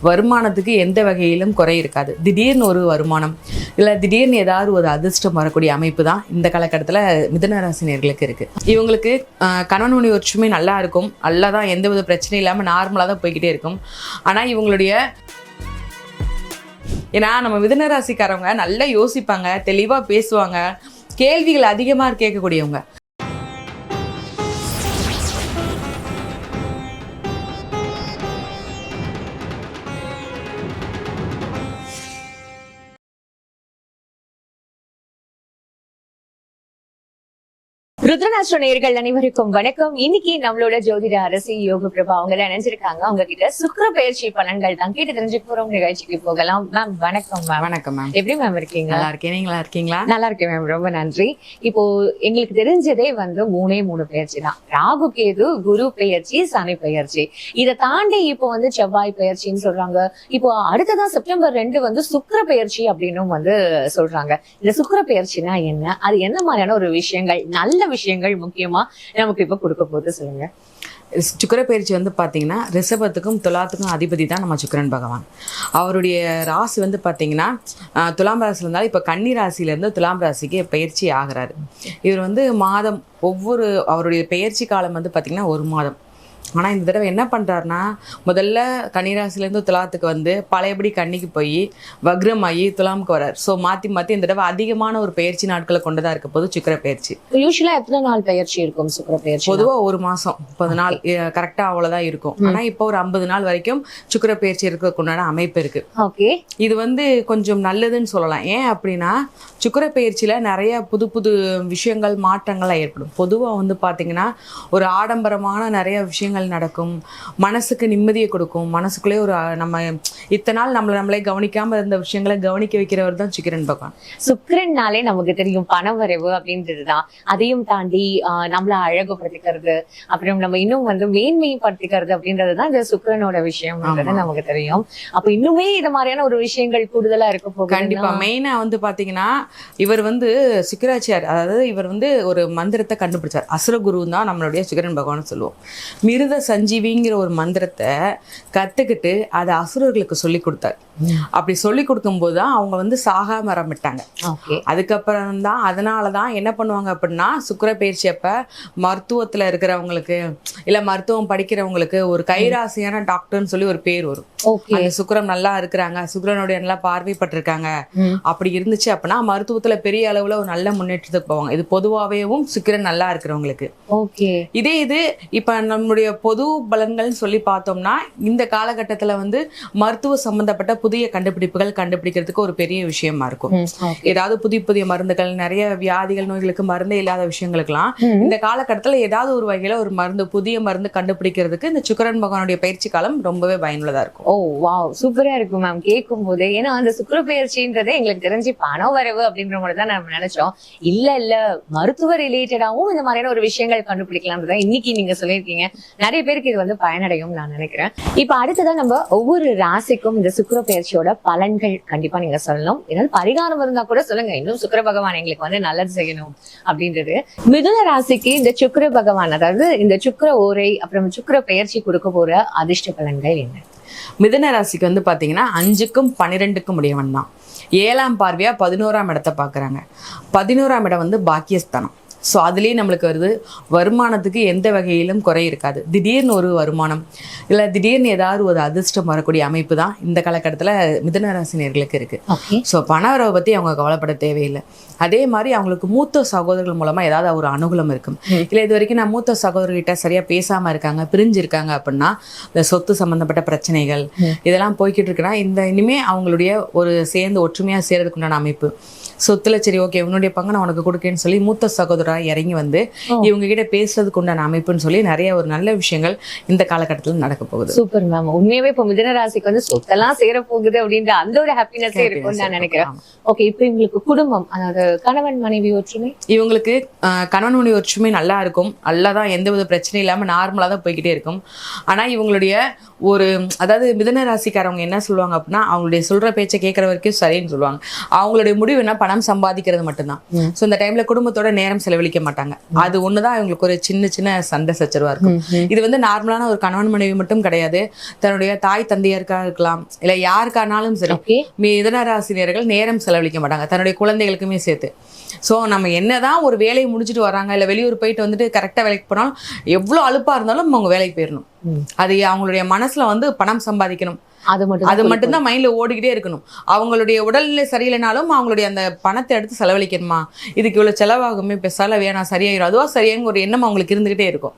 வருமானத்துக்கு எந்த வகையிலும் குறை இருக்காது. திடீர்னு ஒரு வருமானம் இல்லை திடீர்னு ஏதாவது ஒரு அதிர்ஷ்டம் வரக்கூடிய அமைப்பு தான் இந்த காலகட்டத்தில் மிதுன ராசி நேயர்களுக்கு இருக்குது. இவங்களுக்கு கணவன் மனைவி ஒற்றுமை நல்லா இருக்கும், நல்லா தான், எந்த வித பிரச்சனையும் இல்லாமல் நார்மலாக தான் போய்கிட்டே இருக்கும். ஆனால் இவங்களுடைய ஏன்னா நம்ம மிதுன ராசிக்காரவங்க நல்லா யோசிப்பாங்க, தெளிவாக பேசுவாங்க, கேள்விகள் அதிகமாக கேட்கக்கூடியவங்க. ருத்ரநாஸ்ட்ரோ நேயர்கள் அனைவருக்கும் வணக்கம். இன்னைக்கு நம்மளோட ஜோதிட அரசி யோக பிரபா அவங்க நினைஞ்சிருக்காங்க. அவங்க கிட்ட சுக்கிர பயிற்சி பலன்கள் தான் கேட்டு தெரிஞ்சு போறோம். நிகழ்ச்சிக்கு போகலாம். மேம் வணக்கம். மேம் வணக்கம் மேம். எப்படி மேம் இருக்கீங்க? நல்லா இருக்கேன், நீங்களா இருக்கீங்களா? நல்லா இருக்கேன் மேம், ரொம்ப நன்றி. இப்போ எங்களுக்கு தெரிஞ்சதே வந்து மூணு பயிற்சி தான். ராகு கேது, குரு பயிற்சி, சனி பயிற்சி. இதை தாண்டி இப்போ வந்து செவ்வாய் பயிற்சின்னு சொல்றாங்க. இப்போ அடுத்ததான் செப்டம்பர் 2 வந்து சுக்கிர பயிற்சி அப்படின்னு வந்து சொல்றாங்க. இந்த சுக்கிர பயிற்சினா என்ன, அது என்ன மாதிரியான ஒரு விஷயங்கள், நல்ல விஷயங்கள் முக்கியமா நமக்கு இப்ப கொடுக்க போது சொல்லுங்க. சுக்கிர பயிற்சி வந்து பார்த்தீங்கன்னா ரிஷபத்துக்கும் துலாத்துக்கும் அதிபதி தான் நம்ம சுக்கிரன் பகவான். அவருடைய ராசி வந்து பார்த்தீங்கன்னா துலாம் ராசியில் இருந்தாலும் இப்போ கன்னி ராசியிலேருந்து துலாம் ராசிக்கு பயிற்சி ஆகிறாரு. இவர் வந்து மாதம் ஒவ்வொரு அவருடைய பயிற்சி காலம் வந்து பார்த்தீங்கன்னா 1 மாதம். ஆனால் இந்த தடவை என்ன பண்ணுறாருனா, முதல்ல கன்னிராசிலேருந்து துலாத்துக்கு வந்து பழையபடி கன்னிக்கு போய் வக்ரமாகி துலாமுக்கு வர்றார். ஸோ மாற்றி இந்த தடவை அதிகமான ஒரு பயிற்சி நாட்களை கொண்டதாக இருக்க போது சுக்கிர பயிற்சி. யூஸ்வலாக எத்தனை நாள் பயிற்சி இருக்கும் சுக்கிர பயிற்சி? பொதுவாக 1 மாதம் 30 நாள் கரெக்டாக அவ்வளோதான் இருக்கும். ஆனால் இப்போ ஒரு 50 நாள் வரைக்கும் சுக்கிர பயிற்சி இருக்கிறதுக்குண்டான அமைப்பு இருக்குது. ஓகே, இது வந்து கொஞ்சம் நல்லதுன்னு சொல்லலாம். ஏன் அப்படின்னா சுக்கிர பயிற்சியில் நிறைய புது விஷயங்கள் மாற்றங்கள்லாம் ஏற்படும். பொதுவாக வந்து பார்த்தீங்கன்னா ஒரு ஆடம்பரமான நிறைய விஷயங்கள் நடக்கும், மனசுக்கு நிம்மதியை கொடுக்கும். மனசுக்குள்ளே ஒரு நம்ம இத்தனை நாள் நம்மளே கவனிக்காம இருந்த விஷயங்களை கவனிக்க வைக்கிறவர் தான் சுக்கிரன் பகவான். சுக்கிரன்னாலே நமக்கு தெரியும் பணவரவு அப்படின்றதுதான். அதையும் தாண்டி நம்மள அழகுபடுத்திக்கிறது, அப்புறம் நம்ம இன்னும் வந்து மேன்மைப்படுத்திக்கிறது அப்படின்றதுதான் இந்த சுக்கிரனோட விஷயம் நமக்கு தெரியும். அப்ப இன்னுமே இது மாதிரியான ஒரு விஷயங்கள் கூடுதலா இருக்க போகுது. கண்டிப்பா. மெயினா வந்து பாத்தீங்கன்னா இவர் வந்து சுக்கிராச்சார், அதாவது இவர் வந்து ஒரு மந்திரத்தை கண்டுபிடிச்சார். அசுரகுரு தான் நம்மளுடைய சுக்கிரன் பகவான் சொல்லுவோம். மிருத சஞ்சீவிங்கிற ஒரு மந்திரத்தை கத்துக்கிட்டு அதை அசுரர்களுக்கு சொல்லி கொடுத்தார். அப்படி சொல்லி கொடுக்கும் போதுதான் அவங்க வந்து சாகாம ஆரம்பிட்டாங்க. அதுக்கப்புறம் தான் அதனாலதான் என்ன பண்ணுவாங்க அப்படின்னா சுக்கிர பயிற்சி அப்ப மருத்துவத்துல இருக்கிறவங்களுக்கு இல்ல மருத்துவம் படிக்கிறவங்களுக்கு ஒரு கைராசியான டாக்டர்னு சொல்லி ஒரு பேர் வரும். அந்த சுக்கிரம் நல்லா இருக்கிறாங்க, சுக்கிரனுடைய நல்லா பார்வைப்பட்டிருக்காங்க அப்படி இருந்துச்சு அப்படின்னா மருத்துவத்துல பெரிய அளவுல ஒரு நல்ல முன்னேற்றத்துக்கு போவாங்க. இது பொதுவாவேவும் சுக்கிரன் நல்லா இருக்கிறவங்களுக்கு. இதே இது இப்ப நம்முடைய பொது பலன்கள் சொல்லி பார்த்தோம்னா இந்த காலகட்டத்துல வந்து மருத்துவ சம்பந்தப்பட்ட புதிய கண்டுபிடிப்புகள் கண்டுபிடிக்கிறதுக்கு ஒரு பெரிய விஷயமா இருக்கும். ஏதாவது புதிய மருந்துகள், நிறைய வியாதிகள், நோய்களுக்கு மருந்தே இல்லாத விஷயங்களுக்கெல்லாம் இந்த காலகட்டத்துல ஏதாவது ஒரு வகையில ஒரு புதிய மருந்து கண்டுபிடிக்கிறதுக்கு இந்த சுக்கிரன் பகவானுடைய பயிற்சி காலம் ரொம்பவே பயனுள்ளதா இருக்கும். ஓ வாவ், சூப்பரா இருக்கும் மேம் கேட்கும் போது. ஏன்னா அந்த சுக்கிர பயிற்சின்றதே எங்களுக்கு தெரிஞ்சு பணம் வரவு அப்படின்ற மாதிரி தான் நம்ம நினைச்சோம். இல்ல மருத்துவ ரிலேட்டடாவும் இந்த மாதிரியான ஒரு விஷயங்கள் கண்டுபிடிக்கலாம்ன்றதான் இன்னைக்கு நீங்க சொல்லியிருக்கீங்க. நிறைய பேருக்கு இது வந்து பயனடையும் நான் நினைக்கிறேன். இப்ப அடுத்ததான் நம்ம ஒவ்வொரு ராசிக்கும் இந்த சுக்கிர பயிற்சியோட பலன்கள் கண்டிப்பா நீங்க சொல்லணும். ஏதாவது பரிகாரம் இருந்தா கூட சொல்லுங்க, இன்னும் சுக்கிர பகவான் எங்களுக்கு வந்து நல்லது செய்யணும் அப்படின்றது. மிதுன ராசிக்கு இந்த சுக்கிர பகவான், அதாவது இந்த சுக்கிர ஓரை அப்புறம் சுக்கிர பயிற்சி கொடுக்க போற அதிர்ஷ்ட பலன்கள் என்ன? மிதுன ராசிக்கு வந்து பாத்தீங்கன்னா 5க்கும் 12க்கும் உடையவன் தான். 7ஆம் பார்வையா 11ஆம் இடத்தை பாக்குறாங்க. 11ஆம் இடம் வந்து பாக்கியஸ்தானம். ஸோ அதுலேயே நம்மளுக்கு வருது வருமானத்துக்கு எந்த வகையிலும் குறை இருக்காது. திடீர்னு ஒரு வருமானம் இல்லை திடீர்னு ஏதாவது ஒரு அதிர்ஷ்டம் வரக்கூடிய அமைப்பு தான் இந்த காலகட்டத்தில் மிதுன ராசி நேயர்களுக்கு இருக்குது. ஸோ பண வரவை பற்றி அவங்க கவலைப்பட தேவையில்லை. அதே மாதிரி அவங்களுக்கு மூத்த சகோதரர்கள் மூலமாக ஏதாவது ஒரு அனுகூலம் இருக்கும். இல்லை இது வரைக்கும் நான் மூத்த சகோதரர்கிட்ட சரியாக பேசாமல் இருக்காங்க, பிரிஞ்சிருக்காங்க அப்படின்னா இந்த சொத்து சம்மந்தப்பட்ட பிரச்சனைகள் இதெல்லாம் போய்கிட்டு இருக்குன்னா இந்த இனிமேல் அவங்களுடைய ஒரு சேர்ந்து ஒற்றுமையாக சேர்றதுக்கு உண்டான அமைப்பு. சொத்துல சரி ஓகே உன்னுடைய பங்கு நான் உனக்கு கொடுக்கேன்னு சொல்லி மூத்த சகோதரராக இறங்கி வந்து இவங்க கிட்ட பேசுறதுக்கு உண்டான அமைப்புன்னு சொல்லி நிறைய ஒரு நல்ல விஷயங்கள் இந்த காலகட்டத்தில் நடக்க போகுது. Super ma'am. உண்மையாவே இப்ப மிதுன ராசிக்கு வந்து சொத்தெல்லாம் சேர போகுது அப்படின்ற அந்த ஒரு ஹாப்பினஸே இருக்கும்னு நான் நினைக்கிறேன். ஓகே, இப்ப இவங்களுக்கு குடும்பம், அதாவது கணவன் மனைவி ஒற்றுமை, இவங்களுக்கு கணவன் மனைவி ஒற்றுமை நல்லா இருக்கும், நல்லா தான், எந்த வித பிரச்சனையும் இல்லாமல் நார்மலாக தான் போய்கிட்டே இருக்கும். ஆனால் இவங்களுடைய ஒரு அதாவது மிதுன ராசிக்காரவங்க என்ன சொல்லுவாங்க அப்படின்னா அவங்களுடைய சொல்ற பேச்சை கேட்குற வரைக்கும் சரின்னு சொல்லுவாங்க. அவங்களுடைய முடிவு என்ன பணம் சம்பாதிக்கிறது மட்டும்தான். ஸோ இந்த டைம்ல குடும்பத்தோட நேரம் செலவழிக்க மாட்டாங்க. அது ஒண்ணுதான் இவங்களுக்கு ஒரு சின்ன சின்ன சண்டை சச்சரவா இருக்கும். இது வந்து நார்மலான ஒரு கணவன் மனைவி மட்டும் கிடையாது, தன்னுடைய தாய் தந்தையருக்கா இருக்கலாம், இல்ல யாருக்கானாலும் சரி. மிதுனராசினியர்கள் நேரம் செலவழிக்க மாட்டாங்க, தன்னுடைய குழந்தைகளுக்குமே சேர்த்து. ஸோ நம்ம என்னதான் ஒரு வேலையை முடிச்சுட்டு வராங்க, இல்லை வெளியூர் போயிட்டு வந்துட்டு கரெக்டாக வேலைக்கு போனாலும் எவ்வளோ அலுப்பாக இருந்தாலும் அவங்க வேலைக்கு போயிடணும். அது அவங்களுடைய மனசுல வந்து பணம் சம்பாதிக்கணும், அது மட்டும்தான் மைண்ட்ல ஓடிக்கிட்டே இருக்கணும். அவங்களுடைய உடல்நிலை சரியில்லைனாலும் அவங்களுடைய அந்த பணத்தை எடுத்து செலவழிக்கணுமா, இதுக்கு இவ்வளவு செலவாகுமே, பெருசால வேணாம், சரியாயிரும், அதுவா சரியாங்க ஒரு எண்ணம் அவங்களுக்கு இருந்துகிட்டே இருக்கும்.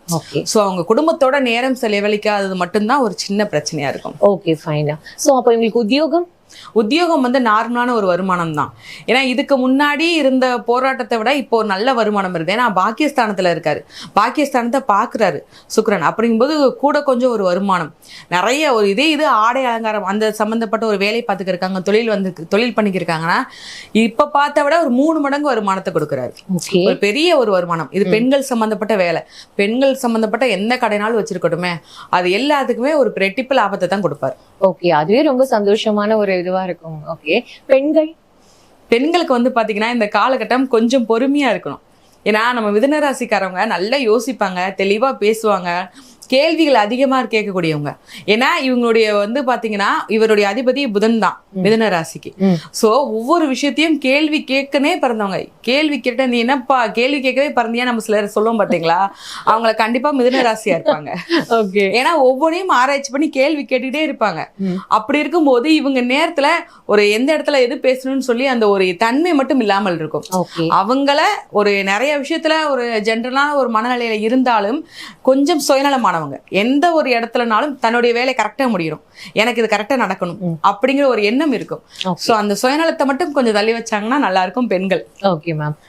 சோ அவங்க குடும்பத்தோட நேரம் செலவழிக்காதது மட்டும்தான் ஒரு சின்ன பிரச்சனையா இருக்கும். Okay fine. சோ அப்ப உங்களுக்கு உத்தியோகம் வந்து நார்மலான ஒரு வருமானம் தான். ஏன்னா இதுக்கு முன்னாடி இருந்த போராட்டத்தை விட இப்போ ஒரு நல்ல வருமானம் இருக்கு. ஏன்னா பாக்கியஸ்தானத்துல இருக்காரு, பாக்கியஸ்தானத்தை பாக்குறாரு சுக்கிரன். அப்படிங்கும்போது கூட கொஞ்சம் ஒரு வருமானம் நிறைய ஒரு இது ஆடை அலங்காரம் அந்த சம்பந்தப்பட்ட ஒரு வேலை பார்த்துக்க இருக்காங்க, தொழில் பண்ணிக்கிருக்காங்கன்னா இப்ப பார்த்த விட ஒரு 3 மடங்கு வருமானத்தை கொடுக்குறாரு. ஒரு பெரிய ஒரு வருமானம். இது பெண்கள் சம்பந்தப்பட்ட வேலை, பெண்கள் சம்பந்தப்பட்ட எந்த கடைனாலும் வச்சிருக்கட்டுமே, அது எல்லாத்துக்குமே ஒரு ரெட்டிப்பு லாபத்தை தான் கொடுப்பாரு. ஓகே, அதுவே ரொம்ப சந்தோஷமான ஒரு இதுவா இருக்கும். ஓகே, பெண்களுக்கு வந்து பாத்தீங்கன்னா இந்த காலகட்டம் கொஞ்சம் பொறுமையா இருக்கணும். ஏன்னா நம்ம மிதுன ராசிக்காரவங்க நல்லா யோசிப்பாங்க, தெளிவா பேசுவாங்க, கேள்விகள் அதிகமா கேட்கக்கூடியவங்க. ஏன்னா இவங்களுடைய வந்து பாத்தீங்கன்னா இவருடைய அதிபதி புதன் தான் மிதுன ராசிக்கு. சோ ஒவ்வொரு விஷயத்தையும் கேள்வி கேட்கனே பிறந்தவங்க. கேள்வி கேட்ட நீ என்னப்பா கேள்வி கேட்கவே பிறந்தியா நம்ம சிலர் சொல்லுவோம் பாத்தீங்களா, அவங்கள கண்டிப்பா மிதுன ராசியா இருப்பாங்க. ஏன்னா ஒவ்வொன்றையும் ஆராய்ச்சி பண்ணி கேள்வி கேட்டுக்கிட்டே இருப்பாங்க. அப்படி இருக்கும்போது இவங்க நேரத்துல ஒரு எந்த இடத்துல எது பேசணும்னு சொல்லி அந்த ஒரு தன்மை மட்டும் இல்லாமல் இருக்கும். அவங்கள ஒரு நிறைய விஷயத்துல ஒரு ஜென்ரலான ஒரு மனநிலையில இருந்தாலும் கொஞ்சம் சுயநலமானவங்க. எந்த ஒரு இடத்துலனாலும் தன்னுடைய வேலை கரெக்டா முடியும், எனக்கு இது கரெக்டா நடக்கணும் அப்படிங்கிற ஒரு எண்ணம் இருக்கும். சோ அந்த சுயநலத்தை மட்டும் கொஞ்சம் தள்ளி வச்சாங்கன்னா நல்லா இருக்கும் பெண்கள். Okay ma'am.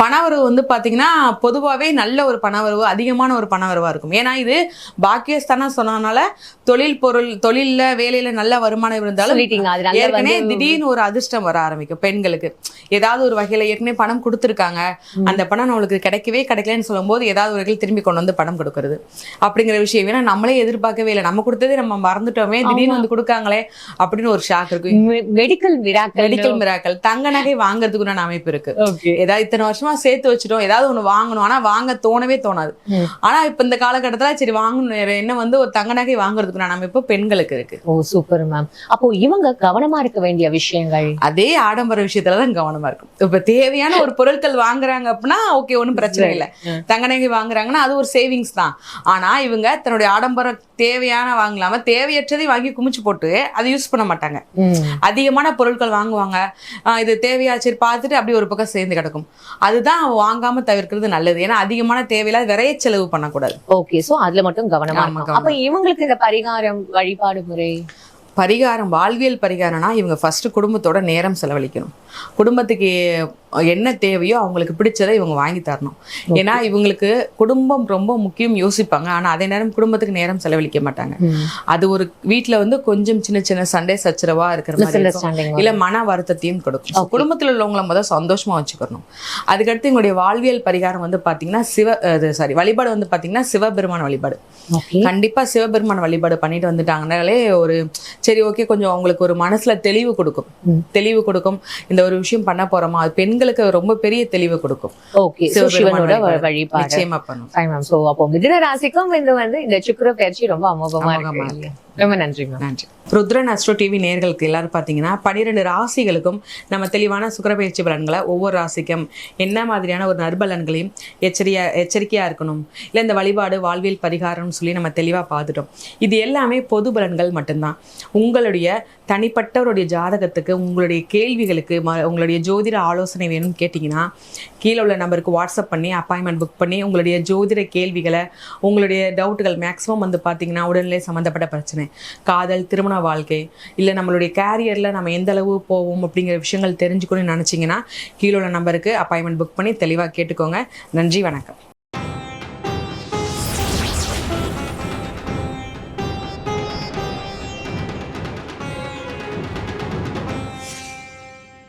பணவரவு வந்து பாத்தீங்கன்னா பொதுவாவே நல்ல ஒரு பணவரவு, அதிகமான ஒரு பணவரவா இருக்கும். ஏன்னா இது பாக்கியஸ்தானம் சொன்னதுனால தொழில்ல வேலையில நல்ல வருமானம் இருந்தாலும் ஏற்கனவே திடீர்னு ஒரு அதிர்ஷ்டம் வர ஆரம்பிக்கும் பெண்களுக்கு. ஏதாவது ஒரு வகையில ஏற்கனவே பணம் கொடுத்துருக்காங்க, அந்த பணம் நம்மளுக்கு கிடைக்கலன்னு சொல்லும் போது ஏதாவது ஒரு வகையில் திரும்பி கொண்டு வந்து பணம் கொடுக்கறது அப்படிங்கிற விஷயம். ஏன்னா நம்மளே எதிர்பார்க்கவே இல்லை, நம்ம கொடுத்ததே நம்ம மறந்துட்டோமே, திடீர்னு வந்து கொடுக்காங்களே அப்படின்னு ஒரு ஷாக் இருக்கு. மெடிக்கல் மிராக்கல் தங்க நகை வாங்குறதுக்குன்னு அமைப்பு இருக்கு. ஏதாவது இத்தனை வருஷமா சேர்த்து வச்சுட்டோம், ஏதாவது ஒண்ணு வாங்கணும், ஆனா வாங்க தோணவே தோணாது. ஆனா இப்ப இந்த காலகட்டத்துல சரி வாங்கணும், என்ன வந்து ஒரு தங்க நகை வாங்குறதுக்கு அமைப்பு பெண்களுக்கு இருக்கு. ஓ சூப்பர் மேம். அப்போ இவங்க கவனமா இருக்க வேண்டிய விஷயங்கள் அதே ஆடம்பர விஷயத்துலதான் கவனமா இருக்கும். இப்ப தேவையான ஒரு பொருட்கள் வாங்குறாங்க அப்படின்னா ஓகே, ஒன்னும் பிரச்சனை இல்லை. தங்க நகை வாங்குறாங்கன்னா அது ஒரு சேவிங்ஸ் தான். ஆனா இவங்க தன்னுடைய ஆடம்பர தேவையான வாங்கலாம தேவையற்றதை வாங்கி குமிச்சு போட்டு அதை யூஸ் பண்ண மாட்டாங்க. அதிகமான பொருட்கள் வாங்குவாங்க, இது தேவையாச்சு பார்த்துட்டு அப்படி ஒரு பக்கம் சேர்ந்து கிடக்கும். அதுதான் வாங்காம தவிர்க்கிறது நல்லது. ஏன்னா அதிகமான தேவையில்லாத விரைய செலவு பண்ணக்கூடாது. ஓகே, சோ அதுல மட்டும் கவனமா இருக்கணும். அப்ப இவங்களுக்கு இந்த பரிகாரம் வழிபாடு முறை வாழ்வியல் பரிகாரம்னா இவங்க ஃபர்ஸ்ட் குடும்பத்தோட நேரம் செலவழிக்கணும். குடும்பத்துக்கு என்ன தேவையோ அவங்களுக்கு பிடிச்சதை இவங்க வாங்கி தரணும். ஏன்னா இவங்களுக்கு குடும்பம் ரொம்ப முக்கியம் யோசிப்பாங்க, ஆனா அதே நேரம் குடும்பத்துக்கு நேரம் செலவழிக்க மாட்டாங்க. அது ஒரு வீட்டுல வந்து கொஞ்சம் சின்ன சின்ன சண்டை சச்சரவா இருக்கிற மாதிரி இல்ல மன வருத்தத்தையும் கொடுக்கும். குடும்பத்துல உள்ளவங்களை முதல் சந்தோஷமா வச்சுக்கணும். அதுக்கடுத்து எங்களுடைய வாழ்வியல் பரிகாரம் வந்து பாத்தீங்கன்னா வழிபாடு வந்து பாத்தீங்கன்னா சிவபெருமான வழிபாடு. கண்டிப்பா சிவபெருமான வழிபாடு பண்ணிட்டு வந்துட்டாங்கனாலே ஒரு சரி ஓகே, கொஞ்சம் அவங்களுக்கு ஒரு மனசுல தெளிவு கொடுக்கும். இந்த ஒரு விஷயம் பண்ண போறோமா, அது பெண்களுக்கு ரொம்ப பெரிய தெளிவு கொடுக்கும். ஓகே, சிவனோட வழிபாடு நிச்சயமா பண்ணும். சோ அப்போ மிதுன ராசிக்கும் இந்த சுக்கிர பயிற்சி ரொம்ப அமோகமா இருக்கு. ரொம்ப நன்றி. ருத்ரன் அஸ்ட்ரோ டிவி நேயர்களுக்கு எல்லாரும் பார்த்தீங்கன்னா 12 ராசிகளுக்கும் நம்ம தெளிவான சுக்கிரபெயர்ச்சி பலன்களை ஒவ்வொரு ராசிக்கும் என்ன மாதிரியான ஒரு நற்பலன்களையும் எச்சரிக்கையா இருக்கணும், இல்லை இந்த வழிபாடு வாழ்வியல் பரிகாரம்னு சொல்லி நம்ம தெளிவாக பார்த்துட்டோம். இது எல்லாமே பொது பலன்கள் மட்டும்தான். உங்களுடைய தனிப்பட்டவருடைய ஜாதகத்துக்கு, உங்களுடைய கேள்விகளுக்கு, உங்களுடைய ஜோதிட ஆலோசனை வேணும்னு கேட்டிங்கன்னா கீழே உள்ள நம்பருக்கு வாட்ஸ்அப் பண்ணி அப்பாயின்மெண்ட் புக் பண்ணி உங்களுடைய ஜோதிட கேள்விகளை, உங்களுடைய டவுட்டுகள் மேக்ஸிமம் வந்து பார்த்தீங்கன்னா உடல்நிலை சம்மந்தப்பட்ட பிரச்சனை, காதல், திருமண வாழ்க்கை, இல்லை நம்மளுடைய கேரியரில் நம்ம எந்த அளவு போவோம் அப்படிங்கிற விஷயங்கள் தெரிஞ்சுக்கணும்னு நினச்சிங்கன்னா கீழே உள்ள நம்பருக்கு அப்பாயின்மெண்ட் புக் பண்ணி தெளிவாக கேட்டுக்கோங்க. நன்றி, வணக்கம்.